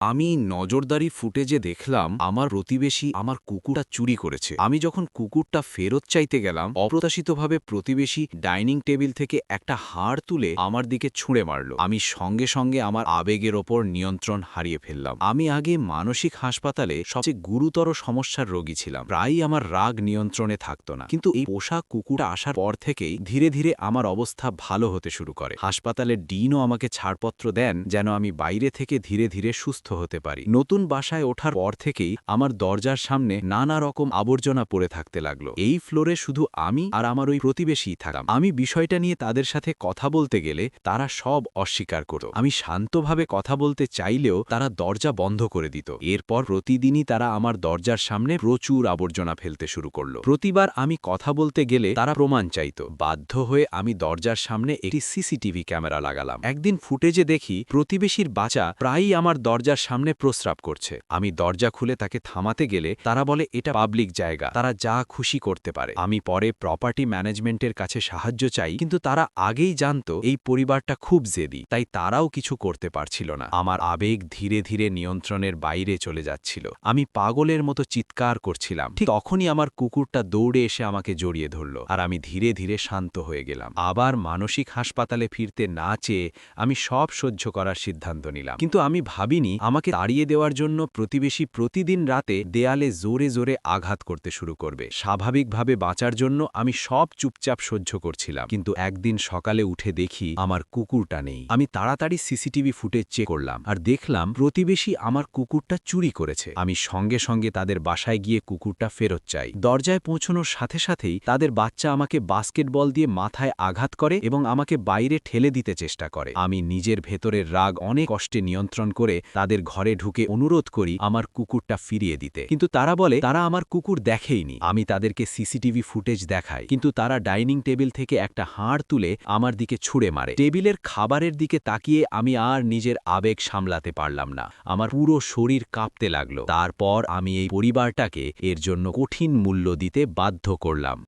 আমি নজরদারি ফুটেজে দেখলাম আমার প্রতিবেশী আমার কুকুরটা চুরি করেছে। আমি যখন কুকুরটা ফেরত চাইতে গেলাম, অপ্রত্যাশিতভাবে প্রতিবেশী ডাইনিং টেবিল থেকে একটা হাড় তুলে আমার দিকে ছুঁড়ে মারল। আমি সঙ্গে সঙ্গে আমার আবেগের ওপর নিয়ন্ত্রণ হারিয়ে ফেললাম। আমি আগে মানসিক হাসপাতালে সবচেয়ে গুরুতর সমস্যার রোগী ছিলাম। প্রায়ই আমার রাগ নিয়ন্ত্রণে থাকতো না, কিন্তু এই পোষা কুকুরটা আসার পর থেকেই ধীরে ধীরে আমার অবস্থা ভালো হতে শুরু করে। হাসপাতালের ডিনও আমাকে ছাড়পত্র দেন যেন আমি বাইরে থেকে ধীরে ধীরে সুস্থ হতে পারি। নতুন বাসায় ওঠার পর থেকেই আমার দরজার সামনে নানা রকম আবর্জনা পড়ে থাকতে লাগলো। এই ফ্লোরে শুধু আমি আর আমার ওই প্রতিবেশী থাকতাম। আমি বিষয়টা নিয়ে তাদের সাথে কথা বলতে গেলে তারা সব অস্বীকার করত। আমি শান্তভাবে কথা বলতে চাইলেও তারা দরজা বন্ধ করে দিত। এরপর প্রতিদিনই তারা আমার দরজার সামনে প্রচুর আবর্জনা ফেলতে শুরু করলো। প্রতিবার আমি কথা বলতে গেলে তারা প্রমাণ চাইত। বাধ্য হয়ে আমি দরজার সামনে একটি সিসিটিভি ক্যামেরা লাগালাম। একদিন ফুটেজে দেখি প্রতিবেশীর বাচ্চা প্রায়ই আমার দরজার সামনে প্রস্রাব করছে। আমি দরজা খুলে তাকে থামাতে গেলে তারা বলে এটা পাবলিক জায়গা, তারা যা খুশি করতে পারে। আমি পরে প্রপার্টি ম্যানেজমেন্টের কাছে সাহায্য চাই, কিন্তু তারা আগেই জানতো এই পরিবারটা খুব জেদি, তাই তারাও কিছু করতে পারছিল না। আমার আবেগ ধীরে ধীরে নিয়ন্ত্রণের বাইরে চলে যাচ্ছিল। আমি পাগলের মতো চিৎকার করছিলাম। ঠিক তখনই আমার কুকুরটা দৌড়ে এসে আমাকে জড়িয়ে ধরল, আর আমি ধীরে ধীরে শান্ত হয়ে গেলাম। আবার মানসিক হাসপাতালে ফিরতে না চেয়ে আমি সব সহ্য করার সিদ্ধান্ত নিলাম। কিন্তু আমি ভাবিনি আমাকে তাড়িয়ে দেওয়ার জন্য প্রতিবেশী প্রতিদিন রাতে দেয়ালে জোরে জোরে আঘাত করতে শুরু করবে। স্বাভাবিকভাবে বাঁচার জন্য আমি সব চুপচাপ সহ্য করছিলাম। কিন্তু একদিন সকালে উঠে দেখি আমার কুকুরটা নেই। আমি তাড়াতাড়ি সিসিটিভি ফুটেজ চেক করলাম আর দেখলাম প্রতিবেশী আমার কুকুরটা চুরি করেছে। আমি সঙ্গে সঙ্গে তাদের বাসায় গিয়ে কুকুরটা ফেরত চাই। দরজায় পৌঁছানোর সাথে সাথেই তাদের বাচ্চা আমাকে বাস্কেটবল দিয়ে মাথায় আঘাত করে এবং আমাকে বাইরে ঠেলে দিতে চেষ্টা করে। আমি নিজের ভেতরের রাগ অনেক কষ্টে নিয়ন্ত্রণ করে তাদের ঘরে ঢুকে অনুরোধ করি আমার কুকুরটা ফিরিয়ে দিতে, কিন্তু তারা বলে তারা আমার কুকুর দেখেইনি। আমি তাদেরকে সিসিটিভি ফুটেজ দেখাই, কিন্তু তারা ডাইনিং টেবিল থেকে একটা হাড় তুলে আমার দিকে ছুঁড়ে মারে। টেবিলের খাবারের দিকে তাকিয়ে আমি আর নিজের আবেগ সামলাতে পারলাম না। আমার পুরো শরীর কাঁপতে লাগলো। তারপর আমি এই পরিবারটাকে এর জন্য কঠিন মূল্য দিতে বাধ্য করলাম।